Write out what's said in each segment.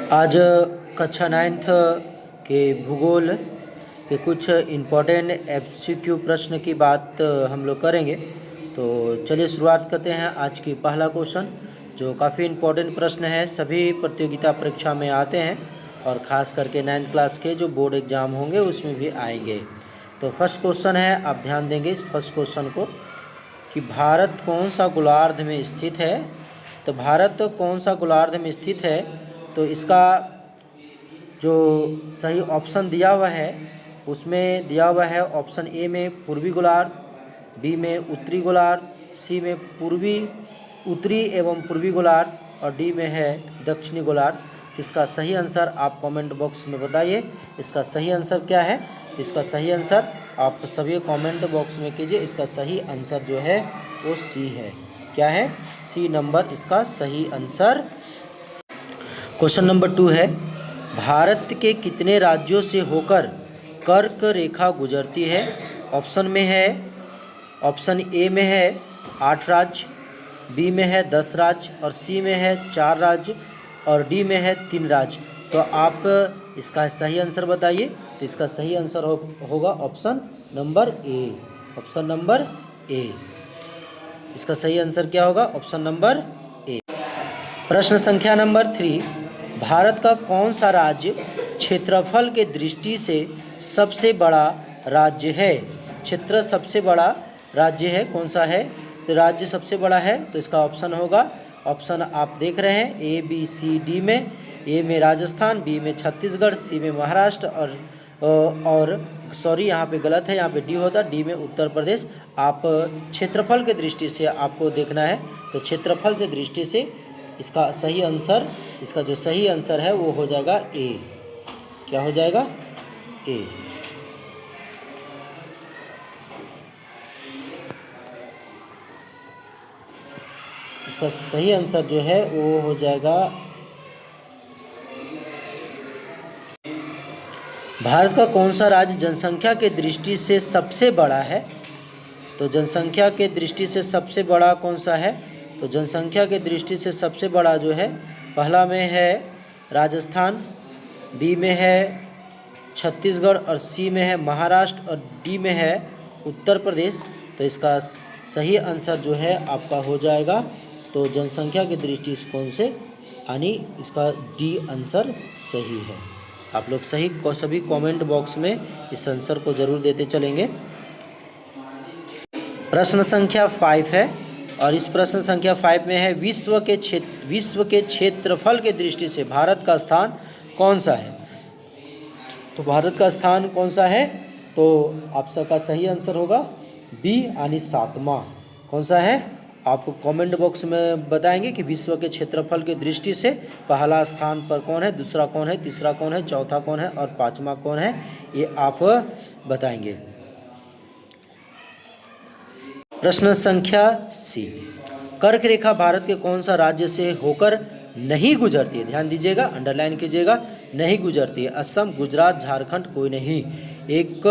आज कक्षा 9th के भूगोल के कुछ इम्पोर्टेंट एमसीक्यू प्रश्न की बात हम लोग करेंगे। तो चलिए शुरुआत करते हैं। आज की पहला क्वेश्चन जो काफ़ी इम्पोर्टेंट प्रश्न है, सभी प्रतियोगिता परीक्षा में आते हैं और ख़ास करके 9th क्लास के जो बोर्ड एग्ज़ाम होंगे उसमें भी आएंगे। तो फर्स्ट क्वेश्चन है, आप ध्यान देंगे इस फर्स्ट क्वेश्चन को कि भारत कौन सा गोलार्ध में स्थित है। तो भारत कौन सा गोलार्ध में स्थित है, तो इसका जो सही ऑप्शन दिया हुआ है उसमें दिया हुआ है ऑप्शन ए में पूर्वी गोलार्ध, बी में उत्तरी गोलार्ध, सी में पूर्वी उत्तरी एवं पूर्वी गोलार्ध और डी में है दक्षिणी गोलार्ध। इसका सही आंसर आप कमेंट बॉक्स में बताइए, इसका सही आंसर क्या है। इसका सही आंसर आप सभी कमेंट बॉक्स में कीजिए। इसका सही आंसर जो है वो सी है। क्या है? सी नंबर इसका सही आंसर। क्वेश्चन नंबर 2 है, भारत के कितने राज्यों से होकर कर्क रेखा गुजरती है। ऑप्शन में है, ऑप्शन ए में है 8 राज्य, बी में है 10 राज्य और सी में है 4 राज्य और डी में है 3 राज्य। तो आप इसका सही आंसर बताइए। तो इसका सही आंसर होगा ऑप्शन नंबर ए। ऑप्शन नंबर ए, इसका सही आंसर क्या होगा? ऑप्शन नंबर ए। प्रश्न संख्या नंबर 3, भारत का कौन सा राज्य क्षेत्रफल के दृष्टि से सबसे बड़ा राज्य है। क्षेत्र सबसे बड़ा राज्य है, कौन सा है? तो राज्य सबसे बड़ा है तो इसका ऑप्शन होगा, ऑप्शन आप देख रहे हैं ए बी सी डी में। ए में राजस्थान, बी में छत्तीसगढ़, सी में महाराष्ट्र और सॉरी यहाँ पे गलत है, यहाँ पे डी होता, डी में उत्तर प्रदेश। आप क्षेत्रफल के दृष्टि से आपको देखना है, तो क्षेत्रफल से दृष्टि से इसका सही आंसर, इसका जो सही आंसर है वो हो जाएगा ए। क्या हो जाएगा? ए। इसका सही आंसर जो है वो हो जाएगा, भारत का कौन सा राज्य जनसंख्या के दृष्टि से सबसे बड़ा है। तो जनसंख्या के दृष्टि से सबसे बड़ा कौन सा है? तो जनसंख्या के दृष्टि से सबसे बड़ा जो है, पहला में है राजस्थान, बी में है छत्तीसगढ़ और सी में है महाराष्ट्र और डी में है उत्तर प्रदेश। तो इसका सही आंसर जो है आपका हो जाएगा, तो जनसंख्या की दृष्टि से कौन से, यानी इसका डी आंसर सही है। आप लोग सही को सभी कमेंट बॉक्स में इस आंसर को जरूर देते चलेंगे। प्रश्न संख्या 5 है और इस प्रश्न संख्या 5 में है, विश्व के क्षेत्रफल के दृष्टि से भारत का स्थान कौन सा है। तो भारत का स्थान कौन सा है? तो आप सबका सही आंसर होगा बी, यानी 7वां। कौन सा है? आप कमेंट बॉक्स में बताएंगे कि विश्व के क्षेत्रफल की दृष्टि से पहला स्थान पर कौन है, दूसरा कौन है, तीसरा कौन है, चौथा कौन है और 5वां कौन है, ये आप बताएंगे। प्रश्न संख्या सी, कर्क रेखा भारत के कौन सा राज्य से होकर नहीं गुजरती है। ध्यान दीजिएगा, अंडरलाइन कीजिएगा, नहीं गुजरती है। असम, गुजरात, झारखंड, कोई नहीं। एक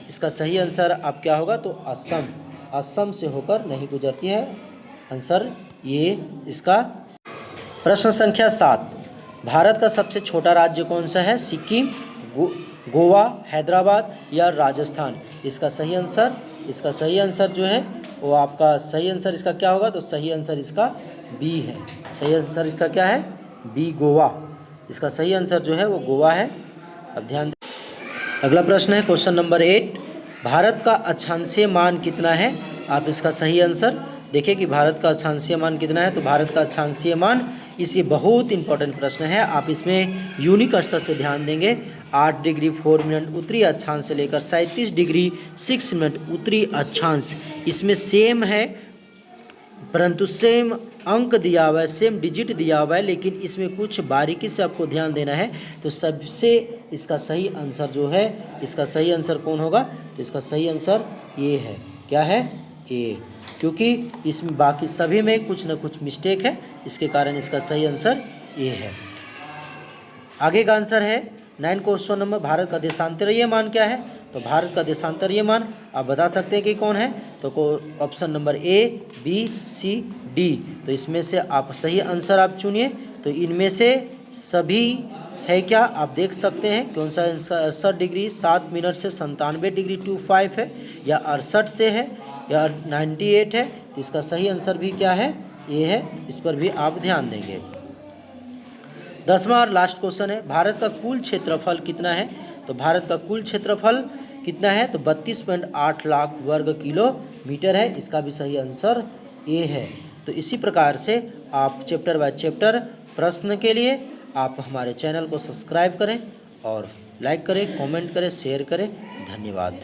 इसका सही आंसर आप क्या होगा? तो असम, असम से होकर नहीं गुजरती है। आंसर ये इसका। प्रश्न संख्या 7, भारत का सबसे छोटा राज्य कौन सा है। सिक्किम, गोवा, हैदराबाद या राजस्थान। इसका सही आंसर, इसका सही आंसर जो है वो आपका सही आंसर इसका क्या होगा? तो सही आंसर इसका बी है। सही आंसर इसका क्या है? बी, गोवा। इसका सही आंसर जो है वो गोवा है। अब ध्यान दें, अगला प्रश्न है क्वेश्चन नंबर 8, भारत का अक्षांशीय मान कितना है। आप इसका सही आंसर देखिए कि भारत का अक्षांशीय मान कितना है। तो भारत का अक्षांशीय मान, इस ये बहुत इंपॉर्टेंट प्रश्न है, आप इसमें यूनिक स्तर से ध्यान देंगे। 8 डिग्री 4 मिनट उत्तरी अक्षांश से लेकर 37 डिग्री 6 मिनट उत्तरी अक्षांश, इसमें सेम है परंतु सेम अंक दिया हुआ है, सेम डिजिट दिया हुआ है, लेकिन इसमें कुछ बारीकी से आपको ध्यान देना है। तो सबसे इसका सही आंसर जो है, इसका सही आंसर कौन होगा? तो इसका सही आंसर ये है। क्या है? ए, क्योंकि इसमें बाकी सभी में कुछ न कुछ मिस्टेक है, इसके कारण इसका सही आंसर ए है। आगे का आंसर है 9 क्वेश्चन नंबर, भारत का देशांतरीय मान क्या है। तो भारत का देशांतरीय मान आप बता सकते हैं कि कौन है। तो option number A, B, C, D. तो इसमें से आप सही आंसर आप चुनिए। तो इनमें से सभी है क्या, आप देख सकते हैं कौन सा 68 डिग्री 7 मिनट से 97 डिग्री 25 है, या 68 से है, या 98 है। तो इसका सही आंसर भी क्या है, ये है। इस पर भी आप ध्यान देंगे। 10वां और लास्ट क्वेश्चन है, भारत का कुल क्षेत्रफल कितना है। तो भारत का कुल क्षेत्रफल कितना है, तो 32.8 लाख वर्ग किलोमीटर है। इसका भी सही आंसर ए है। तो इसी प्रकार से आप चैप्टर बाय चैप्टर प्रश्न के लिए आप हमारे चैनल को सब्सक्राइब करें और लाइक करें, कमेंट करें, शेयर करें। धन्यवाद।